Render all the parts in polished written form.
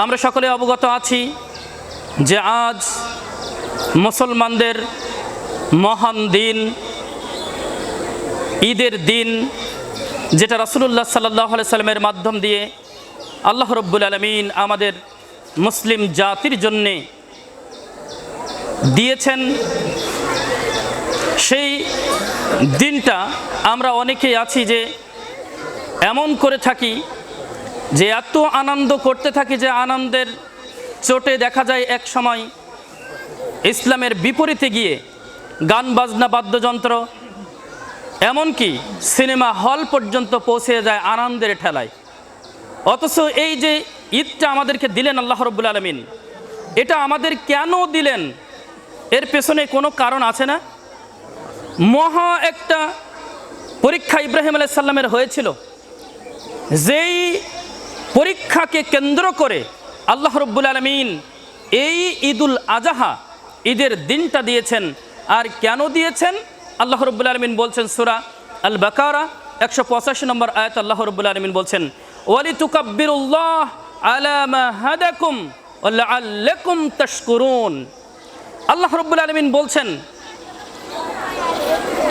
আমরা সকলে অবগত আছি যে আজ মুসলমানদের মহান দিন, ঈদের দিন, যেটা রাসূলুল্লাহ সাল্লাল্লাহু আলাইহি সাল্লামের মাধ্যম দিয়ে আল্লাহ রাব্বুল আলামিন আমাদের মুসলিম জাতির জন্যে দিয়েছেন। সেই দিনটা আমরা অনেকেই আছি যে এমন করে থাকি যে এত আনন্দ করতে থাকি যে আনন্দের চোটে দেখা যায় এক সময় ইসলামের বিপরীতে গিয়ে গান বাজনা বাদ্যযন্ত্র এমনকি সিনেমা হল পর্যন্ত পৌঁছে যায় আনন্দের ঠেলায়। অথচ এই যে ঈদটা আমাদেরকে দিলেন আল্লাহ রাব্বুল আলামিন, এটা আমাদের কেন দিলেন এর পেছনে কোনো কারণ আছে না? মহা একটা পরীক্ষা ইব্রাহিম আলাইহিস সালামের হয়েছিল, যেই পরীক্ষাকে কেন্দ্র করে আল্লাহ রাব্বুল আলামিন এই ঈদুল আজহা, ঈদের দিনটা দিয়েছেন। আর কেন দিয়েছেন আল্লাহ রাব্বুল আলামিন বলছেন সূরা আল বাকারা 185 নম্বর আয়াত। আল্লাহ রাব্বুল আলামিন বলছেন ওয়ালিতুকাব্বিরুল্লাহ আলা মা হাদাকুম ওয়া লাআল্লাকুম তাশকুরুন। আল্লাহ রাব্বুল আলামিন বলছেন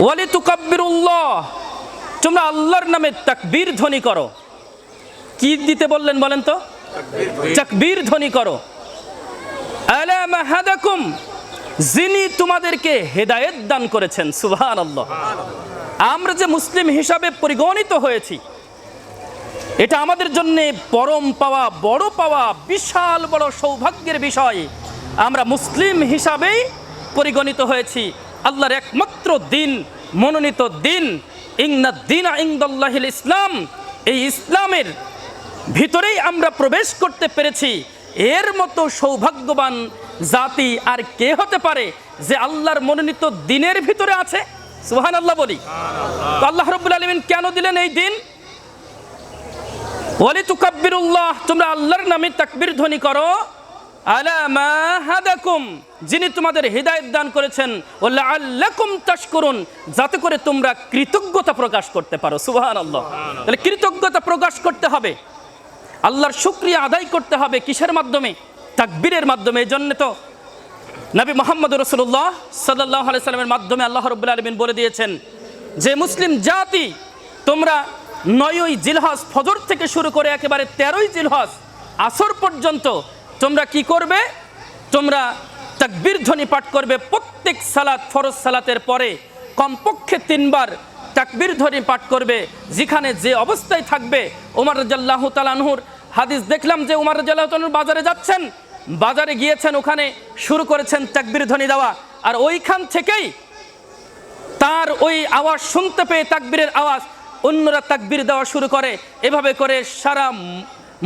ওয়ালিতুকাব্বিরুল্লাহ, তোমরা আল্লাহর নামে তাকবীর ধ্বনি করো। কি দিতে বললেন বলেন তো? তাকবীর ধ্বনি করো। আলা মা হাদাকুম, যিনি তোমাদেরকে হেদায়েত দান করেছেন। সুবহানাল্লাহ। আমরা যে মুসলিম হিসাবে পরিগণিত হয়েছি, এটা আমাদের জন্য পরম পাওয়া, বড় পাওয়া, বিশাল বড় সৌভাগ্যের বিষয়। আমরা মুসলিম হিসাবেই পরিগণিত হয়েছি। আল্লাহর একমাত্র দিন, মনোনীত দিন, ইন্নাদ দীনা ইনদাল্লাহিল ইসলাম, এই ইসলামের ভিতরেই আমরা প্রবেশ করতে পেরেছি। এর মতো সৌভাগ্যবান জাতি আর কে হতে পারে যে আল্লাহর মনোনীত দিনের ভিতরে আছে? সুবহানাল্লাহ বলি। তো আল্লাহ রাব্বুল আলামিন কেন দিলেন এই দিন? ওয়ালিতুকাব্বিরুল্লাহ, তোমরা আল্লাহর নামে তাকবীর ধ্বনি করো। আলা মা হাদাকুম, যিনি তোমাদের হিদায়াত দান করেছেন। ওয়া লাআল্লাকুম তাশকুরুন, যাতে করে তোমরা কৃতজ্ঞতা প্রকাশ করতে পারো। সুবহানাল্লাহ। তাহলে কৃতজ্ঞতা প্রকাশ করতে হবে, আল্লাহর শুকরিয়া আদায় করতে হবে। কিসের মাধ্যমে? তাকবীরের মাধ্যমে। এই জন্য তো নবী মুহাম্মদ রাসূলুল্লাহ সাল্লাল্লাহু আলাইহি সাল্লামের মাধ্যমে আল্লাহ রাব্বুল আলামিন বলে দিয়েছেন যে মুসলিম জাতি, তোমরা 9ই জিলহজ ফজর থেকে শুরু করে একেবারে 13ই জিলহজ আসর পর্যন্ত তোমরা কি করবে? তোমরা তাকবীর ধ্বনি পাঠ করবে। প্রত্যেক সালাত, ফরজ সালাতের পরে কমপক্ষে 3 বার তাকবীর ধ্বনি পাঠ করবে। যেখানে যে অবস্থায় থাকবে। ওমর রাদিয়াল্লাহু তাআলা আনহুর হাদিস দেখলাম যে ওমর রাদিয়াল্লাহু তাআলা বাজারে যাচ্ছেন, বাজারে গিয়েছেন, ওখানে শুরু করেছেন তাকবীর ধ্বনি দেওয়া। আর ওইখান থেকেই তার ওই আওয়াজ শুনতে পেয়ে, তাকবীরের আওয়াজ, অন্যরা তাকবীর দেওয়া শুরু করে। এভাবে করে সারা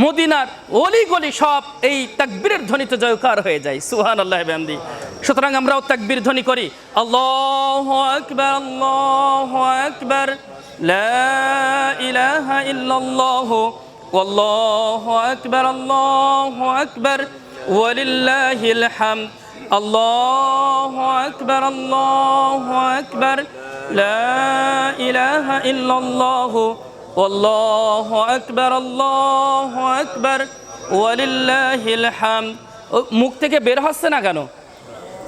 মদিনার অলি গলি সব এই তাকবীরের ধ্বনিতে জয়কার হয়ে যায়। সুবহানাল্লাহি ওয়া বিহামদিহি। সুতরাং আমরাও তাকবীর ধ্বনি করি। আল্লাহু আকবার, আল্লাহু আকবার, লা ইলাহা ইল্লাল্লাহ, ওয়াল্লাহু আকবার, আল্লাহু আকবার, ওয়ালিল্লাহিল হামদ। আল্লাহু আকবার, আল্লাহু আকবার, লা ইলাহা ইল্লাল্লাহ, ওয়াল্লাহু আকবার, আল্লাহু আকবার, ওয়ালিল্লাহিল হামদ। মুখ থেকে বের হচ্ছে না কেন?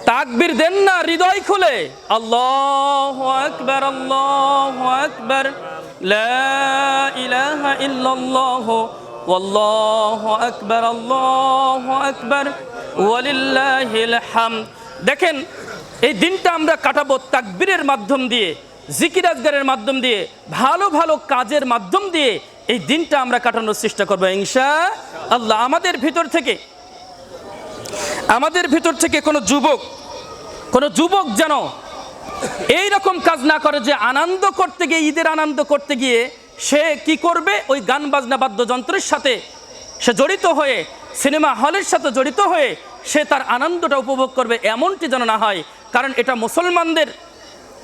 তাকবীর দেন না হৃদয় খুলে। আল্লাহু আকবার, আল্লাহু আকবার, লা ইলাহা ইল্লাল্লাহ, ওয়াল্লাহু আকবার, আল্লাহু আকবার, ওয়ালিল্লাহিল হামদ। দেখেন, এই দিনটা আমরা কাটাবো তাকবীরের মাধ্যম দিয়ে, জিকির আজগারের মাধ্যম দিয়ে, ভালো ভালো কাজের মাধ্যম দিয়ে এই দিনটা আমরা কাটানোর চেষ্টা করবো ইনশাআল্লাহ। আমাদের ভিতর থেকে কোনো যুবক যেন এই রকম কাজ না করে যে আনন্দ করতে গিয়ে, ঈদের আনন্দ করতে গিয়ে সে কি করবে? ওই গান বাজনা বাদ্যযন্ত্রের সাথে সে জড়িত হয়ে, সিনেমা হলের সাথে জড়িত হয়ে সে তার আনন্দটা উপভোগ করবে, এমনটি যেন না হয়। কারণ এটা মুসলমানদের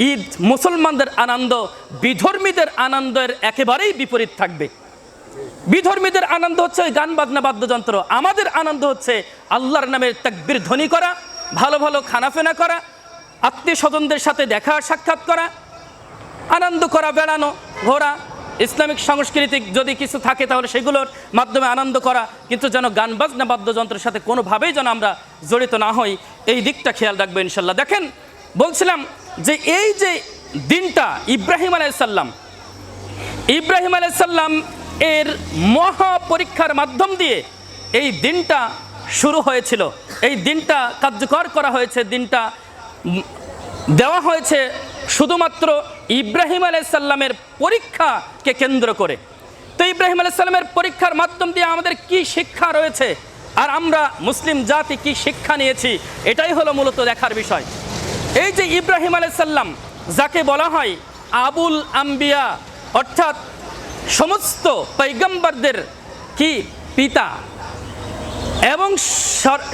ঈদ, মুসলমানদের আনন্দ বিধর্মীদের আনন্দের একেবারেই বিপরীত থাকবে। বিধর্মীদের আনন্দ হচ্ছে ওই গান বাজনা বাদ্যযন্ত্র, আমাদের আনন্দ হচ্ছে আল্লাহর নামের তাকবীর ধ্বনি করা, ভালো ভালো খানাফেনা করা, আত্মীয় স্বজনদের সাথে দেখা সাক্ষাৎ করা, আনন্দ করা, বেড়ানো ঘোরা, ইসলামিক সাংস্কৃতিক যদি কিছু থাকে তাহলে সেগুলোর মাধ্যমে আনন্দ করা, কিন্তু যেন গান বাজনা বাদ্যযন্ত্রের সাথে কোনোভাবেই যেন আমরা জড়িত না হই, এই দিকটা খেয়াল রাখবো ইনশাল্লাহ। দেখেন, বলছিলাম যে এই যে দিনটা ইব্রাহিম আলাইসাল্লাম এর মহা পরীক্ষার মাধ্যম দিয়ে এই দিনটা শুরু হয়েছিল, এই দিনটা কার্যকর করা হয়েছে, দিনটা দেওয়া হয়েছে শুধুমাত্র ইব্রাহিম আলাইসাল্লামের পরীক্ষাকে কেন্দ্র করে। তো ইব্রাহিম আলাইসাল্লামের পরীক্ষার মাধ্যম দিয়ে আমাদের কি শিক্ষা রয়েছে আর আমরা মুসলিম জাতি কি শিক্ষা নিয়েছি, এটাই হলো মূলত দেখার বিষয়। এই যে ইব্রাহিম আলাইসাল্লাম, যাকে বলা হয় আবুল আম্বিয়া, অর্থাৎ সমস্ত পয়গম্বরদের কি পিতা, এবং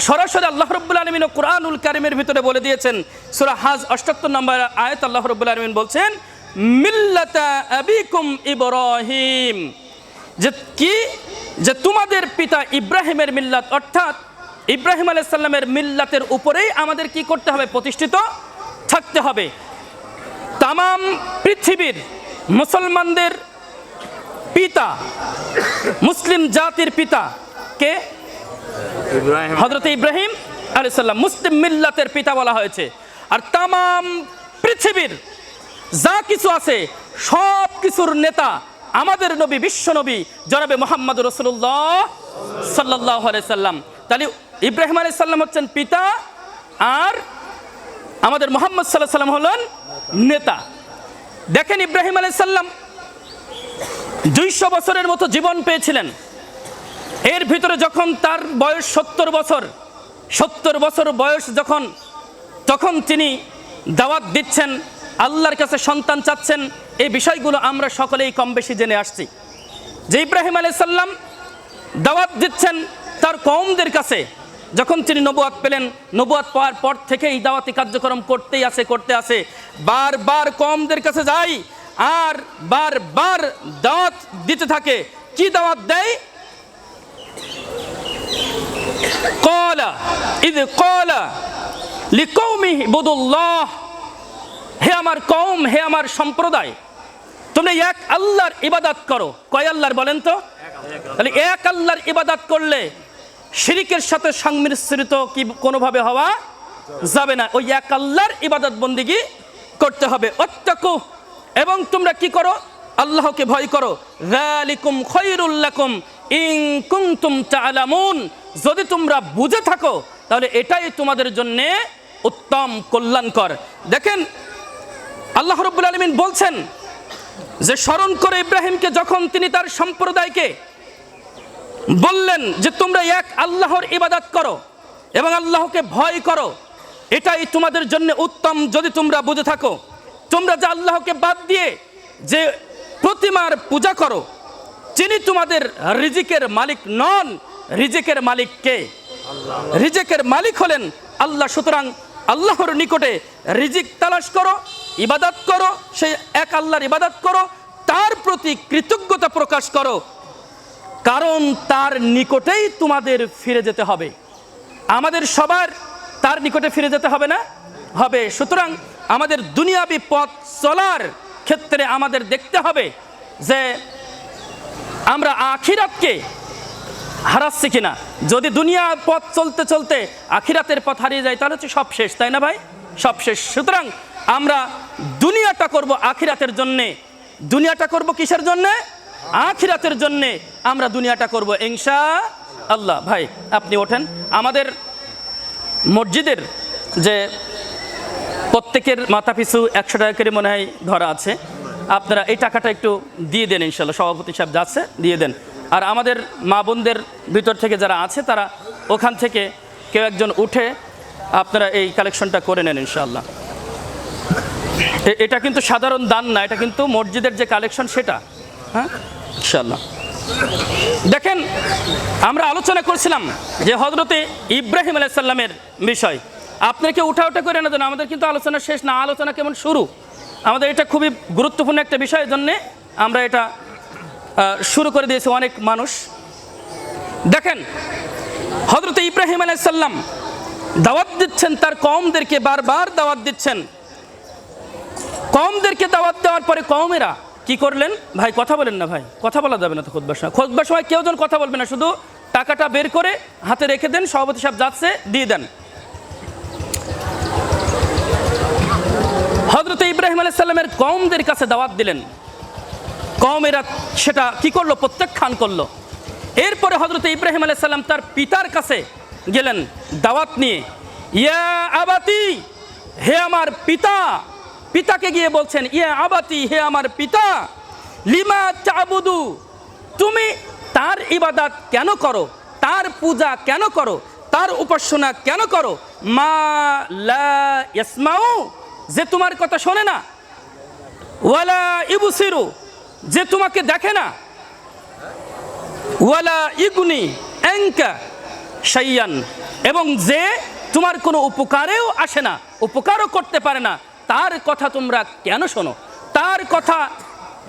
সরাসরি আল্লাহ রাব্বুল আলামিন কুরআনুল কারীমের ভিতরে বলে দিয়েছেন, সূরা হাজ 78 নম্বর আয়াত, আল্লাহ রাব্বুল আলামিন বলছেন মিল্লাতা আবিকুম ইব্রাহিম, যে তোমাদের পিতা ইব্রাহিমের মিল্লাত, অর্থাৎ ইব্রাহিম আলাইহিস সালামের মিল্লাতের উপরেই আমাদের কি করতে হবে, প্রতিষ্ঠিত থাকতে হবে। তামাম পৃথিবীর মুসলমানদের পিতা, মুসলিম জাতির পিতা কে? হযরত ইব্রাহিম আলাইহিস সালাম, মুসলিম মিল্লাতের পিতা বলা হয়েছে। আর তামাম পৃথিবীর যা কিছু আছে সব কিছুর নেতা আমাদের নবী, বিশ্ব নবী জনাবে মুহাম্মদ রাসূলুল্লাহ সাল্লাল্লাহু আলাইহি সাল্লাম। তাহলে ইব্রাহিম আলাইহিস সালাম হচ্ছেন পিতা আর আমাদের মুহাম্মদ সাল্লাল্লাহু আলাইহি সাল্লাম হলেন নেতা। দেখেন, ইব্রাহিম আলাইহিস সালাম 200 বছরের মতো জীবন পেয়েছিলেন। এর ভিতরে যখন তার বয়স 70 বছর বয়স তখন তিনি দাওয়াত দিচ্ছেন, আল্লাহর কাছে সন্তান চাচ্ছেন। এই বিষয়গুলো আমরা সকলেই কম বেশি জেনে আসছি যে ইব্রাহিম আলাইহিস সালাম দাওয়াত দিচ্ছেন তার কওমদের কাছে। যখন তিনি নবুয়ত পেলেন, নবুয়ত পাওয়ার পর থেকে এই দাওয়াতি কার্যক্রম করতে আসে, বারবার কওমদের কাছে যায় আর বারবার দাওয়াত দিতে থাকে। কি দাওয়াত দেয়? ক্বালা ইয ক্বালা লিকওমিহি ইবুদুল্লাহ, হে আমার কওম, হে আমার সম্প্রদায়, তোমরা এক আল্লাহর ইবাদত করো। কয় আল্লাহর বলেন তো? তাহলে এক আল্লাহর ইবাদত করলে শিরকের সাথে সংমিশ্রিত কি কোনোভাবে হওয়া যাবে না। ওই এক আল্লাহর ইবাদত বন্দেগী করতে হবে। ওয়াত্তাকু, এবং তোমরা কি করো? আল্লাহকে ভয় করো। যালিকুম খায়রুল লাকুম ইন কুনতুম তা'লামুন, যদি তোমরা বুঝে থাকো তাহলে এটাই তোমাদের জন্য উত্তম কল্যাণকর। দেখেন, আল্লাহ রাব্বুল আলামিন বলছেন যে স্মরণ করে ইব্রাহিমকে, যখন তিনি তার সম্প্রদায়কে বললেন যে তোমরা এক আল্লাহর ইবাদত করো এবং আল্লাহকে ভয় করো, এটাই তোমাদের জন্য উত্তম যদি তোমরা বুঝে থাকো। তোমরা যে আল্লাহকে বাদ দিয়ে যে প্রতিমার পূজা করো, যিনি তোমাদের রিজিকের মালিক নন। রিজিকের মালিক কে? রিজিকের মালিক হলেন আল্লাহ। সুতরাং আল্লাহর নিকটে রিজিক তালাশ করো, ইবাদত করো, সেই এক আল্লাহর ইবাদত করো, তার প্রতি কৃতজ্ঞতা প্রকাশ করো, কারণ তার নিকটেই তোমাদের ফিরে যেতে হবে। আমাদের সবার তার নিকটে ফিরে যেতে হবে না? হবে। সুতরাং আমাদের দুনিয়াবি পথ চলার ক্ষেত্রে আমাদের দেখতে হবে যে আমরা আখিরাতকে হারাচ্ছি কিনা। যদি দুনিয়া পথ চলতে চলতে আখিরাতের পথ হারিয়ে যায় তাহলে হচ্ছে সব শেষ, তাই না ভাই? সব শেষ। সুতরাং আমরা দুনিয়াটা করব আখিরাতের জন্যে। দুনিয়াটা করব কিসের জন্যে? আখিরাতের জন্যে আমরা দুনিয়াটা করব ইনশাআল্লাহ। ভাই আপনি ওঠেন। আমাদের মসজিদের যে প্রত্যেকের মাথা পিছু 100 টাকা করে মনে হয় ধরা আছে, আপনারা এই টাকাটা একটু দিয়ে দেন ইনশাআল্লাহ। সভাপতি সাহেব যাচ্ছে, দিয়ে দেন। আর আমাদের মা বোনদের ভিতর থেকে যারা আছে তারা ওখান থেকে কেউ একজন উঠে আপনারা এই কালেকশনটা করে নেন ইনশাআল্লাহ। এটা কিন্তু সাধারণ দান না, এটা কিন্তু মসজিদের যে কালেকশন সেটা। হ্যাঁ ইনশাআল্লাহ। দেখেন, আমরা আলোচনা করছিলাম যে হযরতে ইব্রাহিম আলাইহিস সালামের বিষয়। আপনাকে উঠা করে না দেন, আমাদের কিন্তু আলোচনা শেষ না, আলোচনা কেমন শুরু। আমাদের এটা খুবই গুরুত্বপূর্ণ একটা বিষয়ের জন্যে আমরা এটা শুরু করে দিয়েছে অনেক মানুষ। দেখেন, হযরতে ইব্রাহিম আলাইহিস সালাম দাওয়াত দিচ্ছেন তার কওমদেরকে, বারবার দাওয়াত দিচ্ছেন। কওমদেরকে দাওয়াত দেওয়ার পরে কওমেরা কি করলেন? ভাই কথা বলেন না, ভাই কথা বলা যাবে না তো খুতবার সময়। খুতবার সময় কেউ যেন কথা বলবে না, শুধু টাকাটা বের করে হাতে রেখে দেন, সভাপতি সাহেব যাচ্ছে দিয়ে দেন। হযরত ইব্রাহিম আলাইহিস সালামের কওমদের কাছে দাওয়াত দিলেন, কওমেরা সেটা কি করলো? প্রত্যাখ্যান করলো। এরপরে হযরত ইব্রাহিম আলাইহিস সালাম তার পিতার কাছে গেলেন দাওয়াত নিয়ে, ইয়া আবাতি, হে আমার পিতা। পিতাকে গিয়ে বলছেন, ইয়া আবাতি, হে আমার পিতা, লিমা তা'বুদু, তুমি তার ইবাদত কেন করো, তার পূজা কেন করো, তার উপাসনা কেন করো, মা লা ইয়াসমাউ, যে তোমার কথা শোনে না, ওয়ালা ইবসিরু, যে তোমাকে দেখে না, ওয়ালা ইগুনি আনকা শাইয়ান, এবং যে তোমার কোনো উপকারেও আসে না, উপকারও করতে পারে না, তার কথা তোমরা কেন শোনো, তার কথা,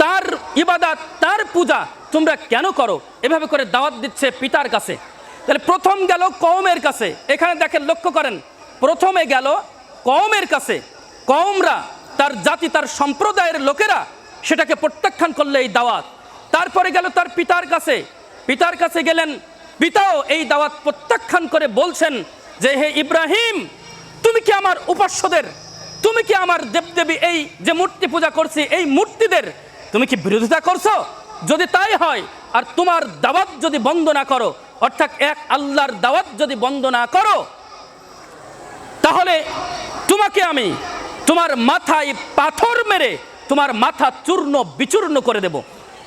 তার ইবাদত, তার পূজা তোমরা কেন করো? এভাবে করে দাওয়াত দিচ্ছে পিতার কাছে। তাহলে প্রথম গেল কওমের কাছে। এখানে দেখেন, লক্ষ্য করেন, প্রথমে গেল কওমের কাছে, কওমরা, তার জাতি, তার সম্প্রদায়ের লোকেরা সেটাকে প্রত্যাখ্যান করলে এই দাওয়াত। তারপরে গেল তার পিতার কাছে, পিতার কাছে গেলেন, পিতাও এই দাওয়াত প্রত্যাখ্যান করে বলছেন যে, হে ইব্রাহিম, তুমি কি আমার উপাস্যদের, তুমি কি আমার দেবদেবী, এই যে মূর্তি পূজা করছি, এই মূর্তিদের তুমি কি বিরোধিতা করছো? যদি তাই হয়, আর তোমার দাওয়াত যদি বন্ধ না করো, অর্থাৎ এক আল্লাহর দাওয়াত যদি বন্ধ না করো, তাহলে তোমাকে আমি তোমার মাথায় পাথর মেরে তোমার মাথা চূর্ণ বিচূর্ণ করে দেব।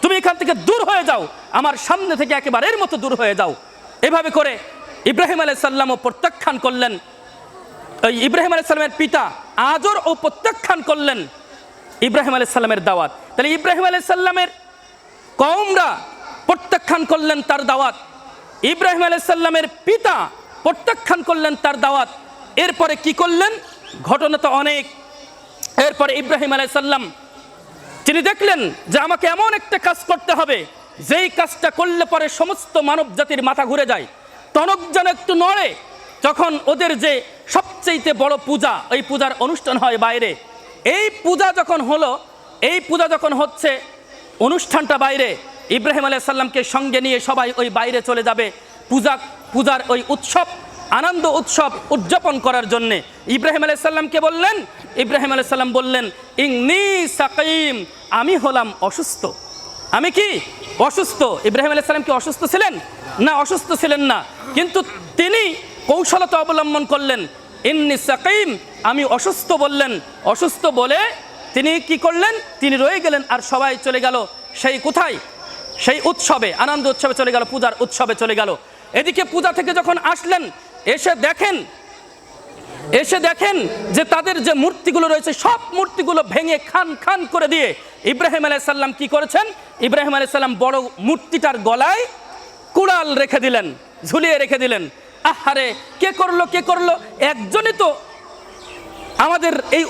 তুমি এখান থেকে দূর হয়ে যাও, আমার সামনে থেকে একেবারের মতো দূর হয়ে যাও। এভাবে করে ইব্রাহিম আলাইহিস সালামও প্রত্যাখ্যান করলেন। ওই ইব্রাহিম আলাইহিস সালামের পিতা আজর ও প্রত্যাখ্যান করলেন ইব্রাহিম আলাইহিস সালামের দাওয়াত। তাহলে ইব্রাহিম আলাইহিস সালামের কওমরা প্রত্যাখ্যান করলেন তার দাওয়াত, ইব্রাহিম আলাইহিস সালামের পিতা প্রত্যাখ্যান করলেন তার দাওয়াত। এরপরে কি করলেন? ঘটনা তো অনেক। এরপরে ইব্রাহিম আলাইহিস সালাম তিনি দেখলেন যে আমাকে এমন একটা কাজ করতে হবে, যেই কাজটা করলে পরে সমস্ত মানব জাতির মাথা ঘুরে যায়, টনক যেন একটু নড়ে। তখন ওদের যে সবচেয়ে বড় পূজা, ওই পূজার অনুষ্ঠান হয় বাইরে। এই পূজা যখন হলো, এই পূজা যখন হচ্ছে, অনুষ্ঠানটা বাইরে, ইব্রাহিম আলাইহিস সালামকে সঙ্গে নিয়ে সবাই ওই বাইরে চলে যাবে পূজার ওই উৎসব, আনন্দ উৎসব উদযাপন করার জন্যে। ইব্রাহিম আলাইহিস সালামকে বললেন, ইব্রাহিম আলাইহিস সালাম বললেন, ইন্নী সাকিম, আমি হলাম অসুস্থ। আমি কি অসুস্থ? ইব্রাহিম আলাইহিস সালাম কি অসুস্থ ছিলেন? না, অসুস্থ ছিলেন না, কিন্তু তিনি কৌশলতা অবলম্বন করলেন। ইন্নী সাকিম, আমি অসুস্থ বললেন। অসুস্থ বলে তিনি কি করলেন? তিনি রয়ে গেলেন, আর সবাই চলে গেল সেই কোথায়, সেই উৎসবে, আনন্দ উৎসবে চলে গেল, পূজার উৎসবে চলে গেল। এদিকে পূজা থেকে যখন আসলেন, এসে দেখেন যে তাদের যে মূর্তিগুলো রয়েছে, সব মূর্তিগুলো ভেঙে খান খান করে দিয়ে ইব্রাহিম আলাইহিস সালাম কি করেছেন? ইব্রাহিম আলাইহিস সালাম বড় মূর্তিটার গলায় কুড়াল রেখে দিলেন, ঝুলিয়ে রেখে দিলেন। আহারে, কে করলো? একজনই তো আমাদের এই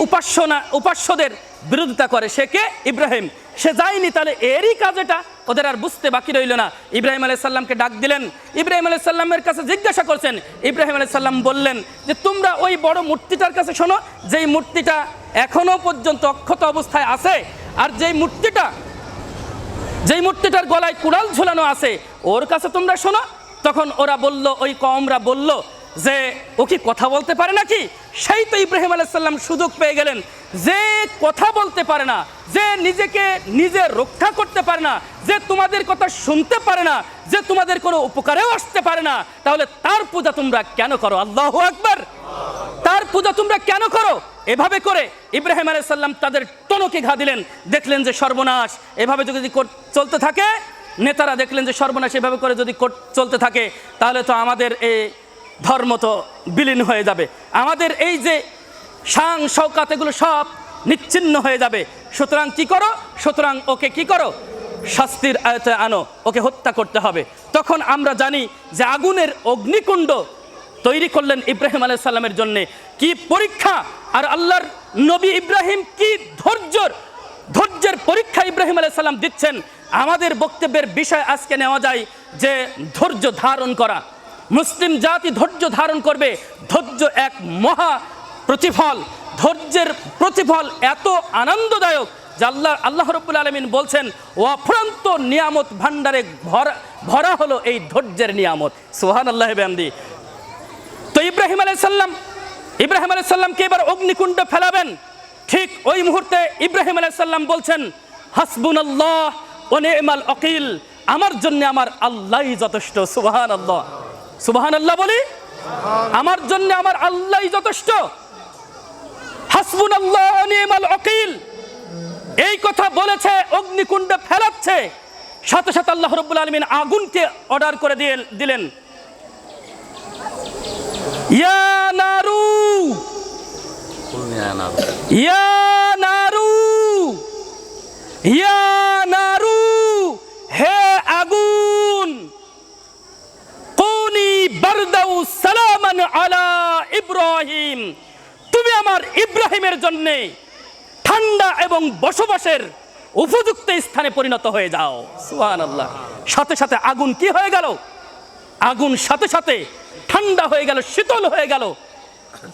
উপাস্যদের বিরোধিতা করে, সে কে? ইব্রাহিম। সে যায়নি, তাহলে এরই কাজ এটা, ওদের আর বুঝতে বাকি রইল না। ইব্রাহিম আলাইহিস সালামকে ডাক দিলেন, ইব্রাহিম আলাইহিস সালামের কাছে জিজ্ঞাসা করছেন। ইব্রাহিম আলাইহিস সালাম বললেন যে, তোমরা ওই বড় মূর্তিটার কাছে শোনো, যেই মূর্তিটা এখনো পর্যন্ত অক্ষত অবস্থায় আছে, আর যেই মূর্তিটার গলায় কুড়াল ঝোলানো আছে, ওর কাছে তোমরা শোনো। তখন ওরা বলল, ওই কওমরা বলল যে, ও কি কথা বলতে পারে নাকি? সেই তো ইব্রাহিম আলাইহিস সালাম সুযোগ পেয়ে গেলেন, যে কথা বলতে পারে না, যে নিজেকে নিজে রক্ষা করতে পারে না, যে তোমাদের কথা শুনতে পারে না, যে তোমাদের কোনো উপকারেও আসতে পারে না, তাহলে তার পূজা তোমরা কেন করো? আল্লাহু আকবার। তার পূজা তোমরা কেন করো? এভাবে করে ইব্রাহিম আলাইহিস সালাম তাদের টনকে ঘা দিলেন। দেখলেন যে সর্বনাশ, এভাবে যদি চলতে থাকে, নেতারা দেখলেন যে সর্বনাশ এভাবে করে যদি চলতে থাকে, তাহলে তো আমাদের এই ধর্ম তো বিলীন হয়ে যাবে, আমাদের এই যে শান শওকাত এগুলো সব নিচ্ছিন্ন হয়ে যাবে। সুতরাং কি করো? সুতরাং ওকে কি করো? শাস্তির আয়তায় আনো, ওকে হত্যা করতে হবে। তখন আমরা জানি যে আগুনের অগ্নিকুণ্ড তৈরি করলেন ইব্রাহিম আলাইহিস সালামের জন্য। কি পরীক্ষা! আর আল্লাহর নবী ইব্রাহিম কি ধৈর্যের পরীক্ষা ইব্রাহিম আলাইহিস সালাম দিচ্ছেন। আমাদের বক্তব্যের বিষয় আজকে নেওয়া যায় যে ধৈর্য ধারণ করা। মুসলিম জাতি ধৈর্য ধারণ করবে। ধৈর্য এক মহা প্রতিফল, ধৈর্যের প্রতিফল এত আনন্দদায়ক যে আল্লাহ রাব্বুল আলামিন বলছেন অফুরন্ত নিয়ামত ভান্ডারে ভরা হলো এই ধৈর্যের নিয়ামত। সুবহানাল্লাহ বিহামদি। তো ইব্রাহিম আলাইহিস সালামকে এবার অগ্নিকুণ্ডে ফেলাবেন। ঠিক ওই মুহূর্তে ইব্রাহিম আলাইহিস সালাম বলছেন হাসবুনাল্লাহ ওয়া নি'মাল ওয়াকিল, আমার জন্য আমার আল্লাহই যথেষ্ট। সুবহানাল্লাহ, সুবহানাল্লাহ বলি, আমার জন্য আমার আল্লাহই যথেষ্ট। হাসবুনাল্লাহ ওয়া নি'মাল ওয়াকিল, এই কথা বলেছে, অগ্নিকুণ্ডে ফেলাচ্ছে, সাথে সাথে আল্লাহ রাব্বুল আলামিন আগুনকে অর্ডার করে দিলেন, ইয়া নারু ইয়া নারু ইয়া নারু, হে আগুন, কুনি বারদাউ সালামান আলা ইব্রাহিম, তুমি আমার ইব্রাহিমের জন্য ঠান্ডা এবং বসবাসের উপযুক্ত স্থানে পরিণত হয়ে যাও। সুবহানাল্লাহ। সাথে সাথে আগুন কি হয়ে গেল? আগুন সাথে সাথে ঠান্ডা হয়ে গেল, শীতল হয়ে গেল,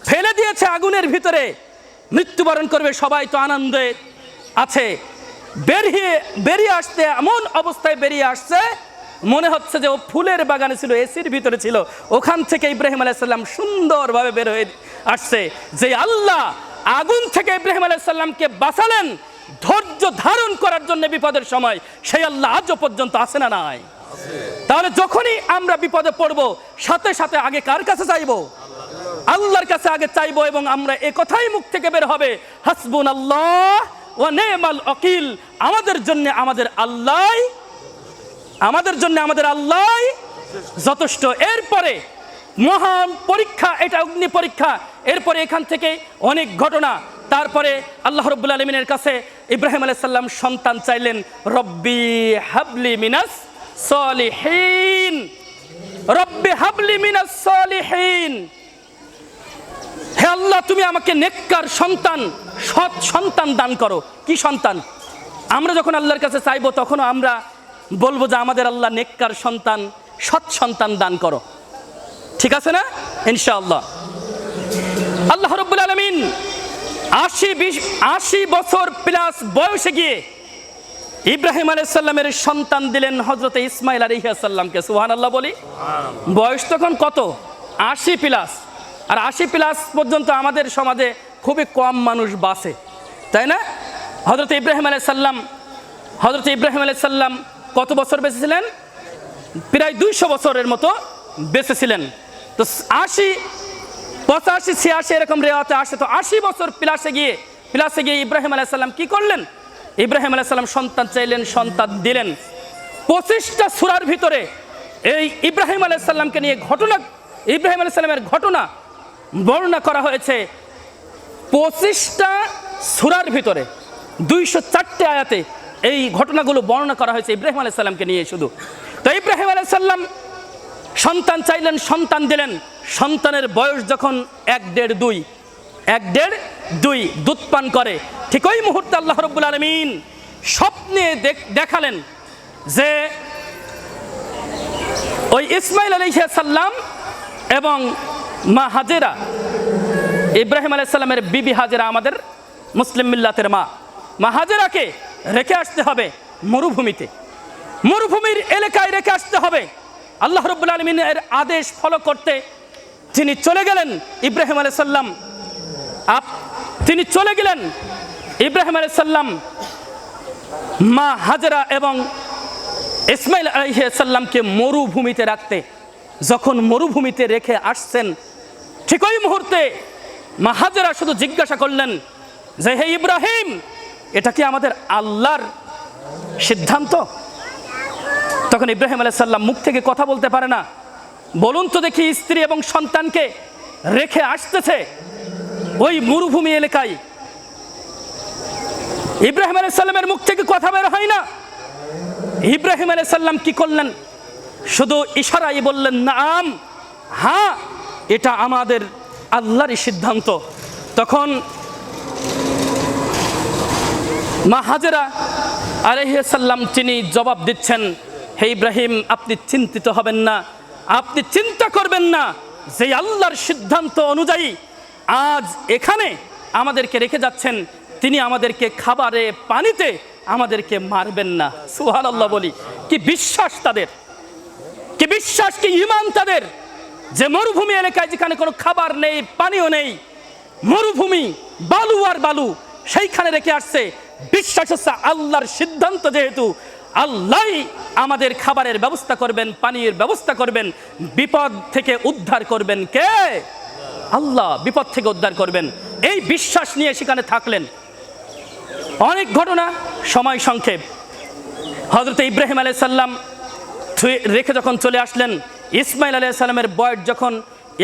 ফেলে দিয়েছে আগুনের ভিতরে। মৃত্যুবরণ করবে, সবাই তো আনন্দে আছে। বেরিয়ে আসতে এমন অবস্থায় বেরিয়ে আসছে, মনে হচ্ছে যে ও ফুলের বাগানে ছিল, এসির ভিতরে ছিল। ওখান থেকে ইব্রাহিম আলাইহিস সালাম সুন্দরভাবে বের হয়ে আসছে। যে আল্লাহ আগুন থেকে ইব্রাহিম আলাইহিস সালামকে বাঁচালেন ধৈর্য ধারণ করার জন্য বিপদের সময়, সেই আল্লাহ আজও পর্যন্ত আছে না নাই? তাহলে যখনই আমরা বিপদে পড়ব, সাথে সাথে আগে কার কাছে চাইবো? আল্লাহর কাছে আগে চাইবো। এবং আমরা এই কথাই মুখ থেকে বের হবে, হাসবুনাল্লাহ ওয়া নি'মাল ওয়াকিল, আমাদের জন্য আমাদের আল্লাহ যথেষ্ট। এরপরে মহান পরীক্ষা, এটা অগ্নি পরীক্ষা। এরপরে এখান থেকে অনেক ঘটনা। তারপরে আল্লাহ রাব্বুল আলামিনের কাছে ইব্রাহিম আলাইহিস সালাম সন্তান চাইলেন, রব্বি হাবলি মিনাস সলিহিন, রব্বি হাবলি মিনাস সলিহিন, হে আল্লাহ তুমি আমাকে নেককার সন্তান, সৎ সন্তান দান করো। কি সন্তান? আমরা যখন আল্লাহর কাছে চাইবো তখন আমরা বলবো যে আমাদের আল্লাহ নেককার সন্তান, সৎ সন্তান দান করো। ঠিক আছে না? ইনশাআল্লাহ। আল্লাহ রাব্বুল আলামিন 80 বছর প্লাস বয়সে গিয়ে ইব্রাহিম আলাইহিস সালামের সন্তান দিলেন হযরত ইসমাঈল আলাইহিস সালামকে। সুবহানাল্লাহ বলি। বয়স তখন কত? 80 প্লাস। আর 80 প্লাস পর্যন্ত আমাদের সমাজে খুবই কম মানুষ বাঁচে, তাই না? হযরত ইব্রাহিম আলাইহিস সালাম কত বছর বেঁচে ছিলেন? প্রায় 200 বছরের মতো বেঁচে ছিলেন। তো 80, 85, 86 এরকম রেওয়াতে আসে। তো 80 বছর প্লাসে গিয়ে ইব্রাহিম আলাইহিস সালাম কি করলেন? ইব্রাহিম আলাইহিস সালাম সন্তান চাইলেন, সন্তান দিলেন। 25টা সূরার ভিতরে এই ইব্রাহিম আলাইহিস সালামকে নিয়ে ইব্রাহিম আলাইহিস সালামের ঘটনা বর্ণনা করা হয়েছে। 25টা সূরার ভিতরে 204 আয়াতে এই ঘটনাগুলো বর্ণনা করা হয়েছে ইব্রাহিম আলাইহিস সালামকে নিয়ে শুধু। তো ইব্রাহিম আলাইহিস সালাম সন্তান চাইলেন, সন্তান দিলেন। সন্তানের বয়স যখন 1.5-2 দুধ পান করে, ঠিক ওই মুহূর্তে আল্লাহ রাব্বুল আলামিন স্বপ্নে দেখালেন যে ওই ইসমাঈল আলাইহিস সালাম এবং মা হাজেরা, ইব্রাহিম আলাইহিস সালামের বিবি হাজেরা, আমাদের মুসলিম মিল্লাতের মা হাজেরাকে রেখে আসতে হবে মরুভূমির এলাকায় রেখে আসতে হবে। আল্লাহ রাব্বুল আলামিনের আদেশ ফলো করতে তিনি চলে গেলেন। ইব্রাহিম আলাইহিস সালাম মা হাজেরা এবং ইসমাঈল আলাইহিস সালামকে মরুভূমিতে রাখতে, যখন মরুভূমিতে রেখে আসছেন, ঠিক ওই মুহূর্তে মা হাজেরা শুধু জিজ্ঞাসা করলেন যে হে ইব্রাহিম, এটা কি আমাদের আল্লাহর সিদ্ধান্ত? তখন ইব্রাহিম আলাইহিস সালাম মুখ থেকে কথা বলতে পারে না। বলুন তো দেখি, স্ত্রী এবং সন্তানকে রেখে আসতেছে ওই মরুভূমি এলাকায়, ইব্রাহিম আলাইহিস সালামের মুখ থেকে কথা বের হয় না। ইব্রাহিম আলাইহিস সালাম কি করলেন? শুধু ইশারায় বললেন, নাম, হ্যাঁ, এটা আমাদের আল্লাহরই সিদ্ধান্ত। তখন মা হাজেরা আলাইহিস সালাম তিনি জবাব দিচ্ছেন, হে ইব্রাহিম, আপনি চিন্তিত হবেন না, আপনি চিন্তা করবেন না, যে আল্লাহর সিদ্ধান্ত অনুযায়ী আজ এখানে আমাদেরকে রেখে যাচ্ছেন, তিনি আমাদেরকে খাবারে পানিতে আমাদেরকে মারবেন না। সুবহানাল্লাহ বলি। কি বিশ্বাস তাদের, কি বিশ্বাস, কি ঈমান তাদের, যে মরুভূমি এলাকায় যেখানে কোনো খাবার নেই, পানিও নেই, মরুভূমি, বালু আর বালু, সেইখানে রেখে আসছে। বিশ্বাস হচ্ছে আল্লাহর সিদ্ধান্ত, যেহেতু আল্লাহই আমাদের খাবারের ব্যবস্থা করবেন, পানির ব্যবস্থা করবেন, বিপদ থেকে উদ্ধার করবেন কে? আল্লাহ বিপদ থেকে উদ্ধার করবেন। এই বিশ্বাস নিয়ে সেখানে থাকলেন। অনেক ঘটনা, সময় সংক্ষেপ। হযরত ইব্রাহিম আলাইহিস সালাম রেখে যখন চলে আসলেন, ইসমাইল আলাইহিস সালামের বয়স যখন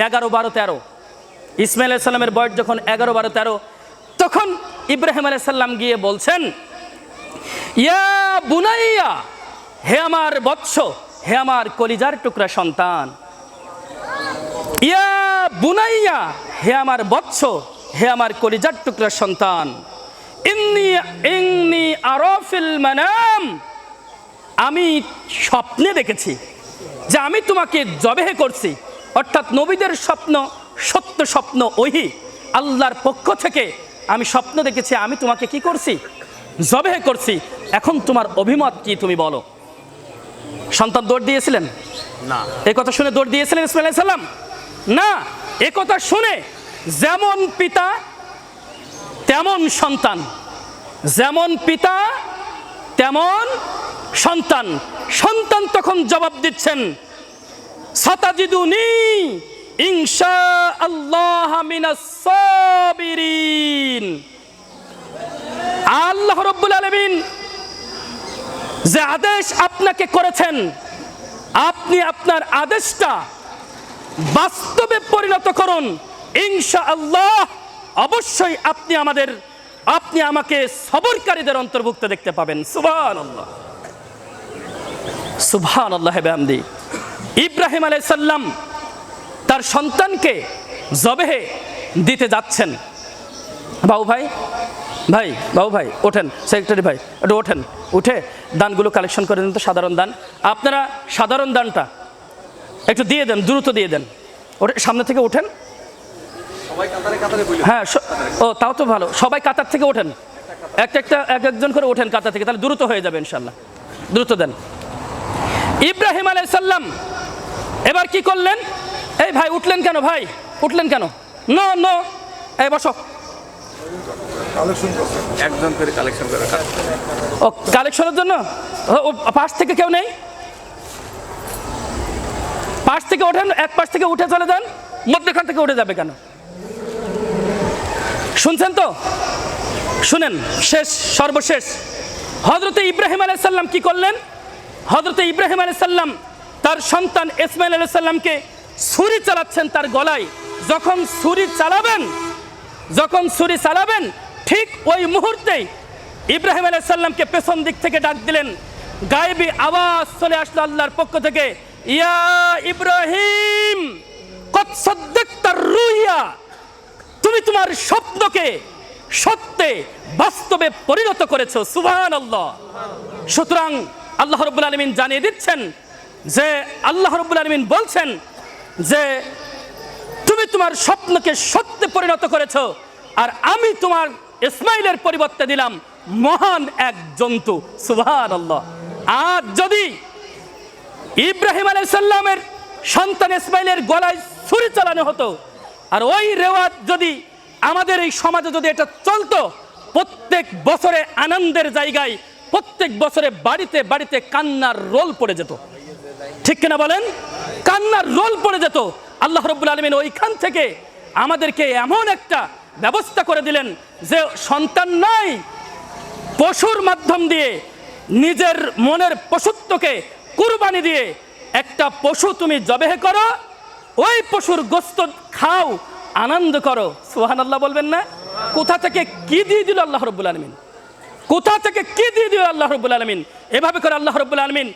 11, 12, 13, ইসমাইল আলাইহিস সালামের বয়স যখন 11, 12, 13, তখন ইব্রাহিম আলাইহিস সালাম গিয়ে বলছেন, ইয়া বুনাইয়া, হে আমার বৎস, হে আমার কলিজার টুকরা সন্তান, ইয়া বুনাইয়া, হে আমার বৎস, হে আমার কলিজার টুকরা সন্তান, ইন্নী আরা ফিল মানাম, আমি স্বপ্নে দেখেছি যে আমি তোমাকে জবেহ করছি। অর্থাৎ নবীদের স্বপ্ন সত্য স্বপ্ন, ওহি আল্লাহর পক্ষ থেকে আমি স্বপ্ন দেখেছি, আমি তোমাকে কি করছি? জবেহ করছি। এখন তোমার অভিমত কি, তুমি বলো। সন্তান দৌড় দিয়েছিলেন না? এই কথা শুনে দৌড় দিয়েছিলেন ইসমাইল আলাইহিস সালাম? না, এ কথা শুনে যেমন পিতা তেমন সন্তান, যেমন পিতা তেমন সন্তান। সন্তান তখন জবাব দিচ্ছেন, সাতাজিদুনি ইনশাআল্লাহ মিনাস সাবিরিন। আল্লাহ রাব্বুল আলামিন যে আদেশ আপনাকে করেছেন, আপনি আপনার আদেশটা বাস্তবে পরিণত করুন। ইনশাআল্লাহ অবশ্যই আপনি আমাকে সবরকারীদের অন্তর্ভুক্ত দেখতে পাবেন। সুবহানাল্লাহ, সুবহানাল্লাহ বিহামদি। ইব্রাহিম আলাইহিস সালাম তার সন্তানকে জবেহে দিতে যাচ্ছেন। বাবু ভাই ওঠেন, সেক্রেটারি ভাই একটু ওঠেন, উঠে দানগুলো কালেকশন করে দেন তো, সাধারণ দান। আপনারা সাধারণ দানটা একটু দিয়ে দেন, দ্রুত দিয়ে দেন। ওঠে, সামনে থেকে ওঠেন। হ্যাঁ, ও তাও তো ভালো, সবাই কাতার থেকে ওঠেন, একজন করে ওঠেন কাতার থেকে, তাহলে দ্রুত হয়ে যাবে ইনশাল্লাহ। দ্রুত দেন। ইব্রাহিম আলাইহিস সালাম এবার কি করলেন? এই ভাই উঠলেন কেন? ভাই উঠলেন কেন? নো, এই বসো। একজন করে কালেকশন করে, ও কালেকশনের জন্য পাশ থেকে কেউ নেই? পাশ থেকে ওঠেন, এক পাশ থেকে উঠে চলে যান, মধ্যখান থেকে উঠে যাবে কেন? শুনছেন তো? শুনেন, সর্বশেষ হযরত ইব্রাহিম আলাইহিস সালাম কি করলেন? হযরত ইব্রাহিম আলাইহিস সালাম তার সন্তান ইসমাইল আলাইহিস সালামকে ছুরি চালাচ্ছেন তার গলায়। যখন ছুরি চালাবেন ঠিক ওই মুহূর্তেই ইব্রাহিম আলাইহিস সালামকে পেছন দিক থেকে ডাক দিলেন। গায়েবী আওয়াজ চলে আসলো আল্লাহর পক্ষ থেকে, ইয়া ইব্রাহিম কদ সাদ্দাকতার রুইয়া, তুমি তোমার স্বপ্নকে সত্যে বাস্তবে পরিণত করেছো। সুবহানাল্লাহ। সুতরাং আল্লাহ রাব্বুল আলামিন জানিয়ে দিচ্ছেন যে, আল্লাহ রাব্বুল আলামিন বলছেন যে তুমি তোমার স্বপ্নকে সত্যে পরিণত করেছো, আর আমি তোমার ইসমাইলের পরিবর্তে দিলাম মহান এক জন্তু। সুবহানাল্লাহ। আর যদি ইব্রাহিম আলাইহিস সালামের সন্তান ইসমাইলের গলায় ছুরি চালানো হতো, আর ওই রেওয়াজ যদি আমাদের এই সমাজে যদি এটা চলতো, প্রত্যেক বছরে আনন্দের জায়গায়, প্রত্যেক বছরে বাড়িতে বাড়িতে কান্নার রোল পড়ে যেত। ঠিক কিনা বলেন? কান্নার রোল পড়ে যেত। আল্লাহ রাব্বুল আলামিন ওইখান থেকে আমাদেরকে এমন একটা ব্যবস্থা করে দিলেন যে সন্তান নাই, পশুর মাধ্যম দিয়ে নিজের মনের পশুত্বকে কুরবানি দিয়ে একটা পশু তুমি জবেহ করো, ওই পশুর গোশত খাও, আনন্দ করো। সুবহানাল্লাহ বলবেন না? কোথা থেকে কি দিয়ে দিল আল্লাহ রাব্বুল আলামিন? কোথা থেকে কি দিয়ে দিল আল্লাহ রাব্বুল আলামিন? এভাবে করে আল্লাহ রাব্বুল আলামিন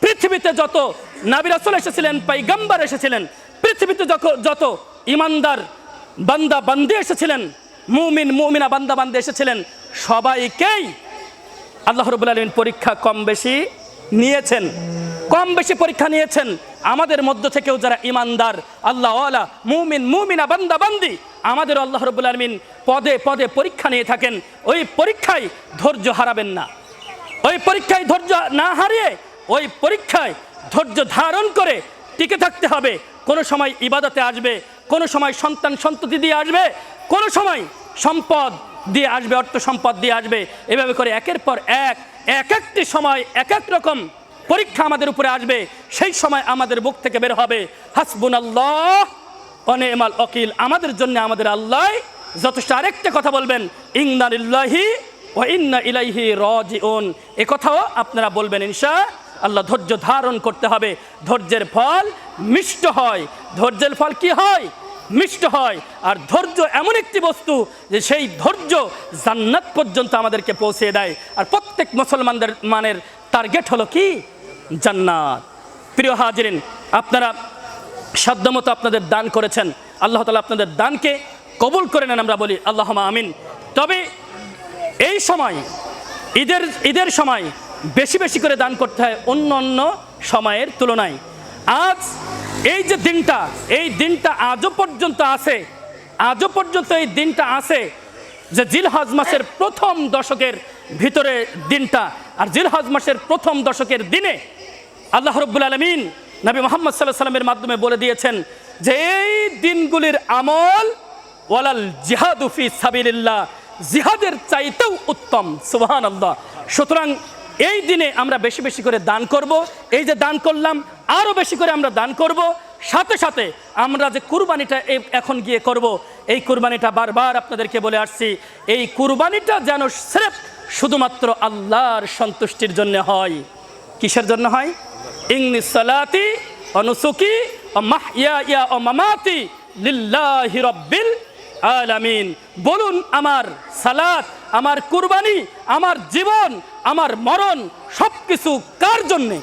পৃথিবীতে যত নবী রাসূল এসেছিলেন, পয়গম্বর এসেছিলেন, পৃথিবীতে যত ইমানদার বান্দা বান্দী এসেছিলেন, মুমিনা বান্দা বান্দী এসেছিলেন, সবাইকেই আল্লাহ রাব্বুল আলামিন পরীক্ষা কম বেশি নিয়েছেন। কম বেশি পরীক্ষা নিয়েছেন, আমাদের মধ্য থেকেও যারা ইমানদার আল্লাহ ওয়ালা মুমিন মুমিনা বান্দা বান্দি, আমাদের আল্লাহ রাব্বুল আলামিন পদে পদে পরীক্ষা নিয়ে থাকেন। ওই পরীক্ষায় ধৈর্য হারাবেন না, ওই পরীক্ষায় ধৈর্য না হারিয়ে ওই পরীক্ষায় ধৈর্য ধারণ করে টিকে থাকতে হবে। কোনো সময় ইবাদতে আসবে, কোনো সময় সন্তান সন্ততি দিয়ে আসবে, কোনো সময় সম্পদ দিয়ে আসবে, অর্থ সম্পদ দিয়ে আসবে। এভাবে করে একের পর এক একটি সময় এক এক রকম পরীক্ষা আমাদের উপরে আসবে। সেই সময় আমাদের বুক থেকে বের হবে হাসবুনাল্লাহ ওয়া নি'মাল ওয়াকিল, আমাদের জন্য আমাদের আল্লাহ যথেষ্ট। আরেকটা কথা বলবেন, ইন্না লিল্লাহি ওয়া ইন্না ইলাইহি রাজিউন, এ কথাও আপনারা বলবেন ইনশাআল্লাহ। ধৈর্য ধারণ করতে হবে, ধৈর্যের ফল মিষ্ট হয়। ধৈর্যের ফল কি হয়? মিষ্ট হয়। আর ধৈর্য এমন একটি বস্তু যে সেই ধৈর্য জান্নাত পর্যন্ত আমাদেরকে পৌঁছে দেয়। আর প্রত্যেক মুসলমানদের মানের টার্গেট হলো কি? জান্নাত। প্রিয় হাজিরিন, আপনারা সাধ্যমতো আপনাদের দান করেছেন, আল্লাহ তাআলা আপনাদের দানকে কবুল করে নেন, আমরা বলি আল্লাহুম্মা আমিন। তবে এই সময় ঈদের সময় বেশি বেশি করে দান করতে হয় অন্য অন্য সময়ের তুলনায়। আজ এই যে দিনটা, এই দিনটা আজও পর্যন্ত আছে, আজও পর্যন্ত এই দিনটা আছে যে জিলহজ মাসের প্রথম দশকের ভিতরে দিনটা। আর জিলহজ মাসের প্রথম দশকের দিনে আল্লাহ রাব্বুল আলামিন নবী মুহাম্মদ সাল্লাল্লাহু আলাইহি ওয়াসাল্লামের মাধ্যমে বলে দিয়েছেন যে এই দিনগুলির আমল ওয়ালাল জিহাদু ফি সাবিলিল্লাহ, জিহাদের চাইতেও উত্তম। সুবহানাল্লাহ। সুতরাং এই দিনে আমরা বেশি বেশি করে দান করব। এই যে দান করলাম, আরও বেশি করে আমরা দান করব। সাথে সাথে আমরা যে কুরবানিটা এখন গিয়ে করব, এই কুরবানিটা বারবার আপনাদেরকে বলে আসছি, এই কুরবানিটা যেন স্রেফ শুধুমাত্র আল্লাহর সন্তুষ্টির জন্য হয়। কিসের জন্য হয়? ইন্নি সালাতি ওয়া নুসুকি ওয়া মাহইয়া ওয়া মামাতি লিল্লাহি রাব্বিল আলামিন। বলুন, আমার সালাত, আমার কুরবানি, আমার জীবন, আমার মরণ সবকিছু কার জন্যে?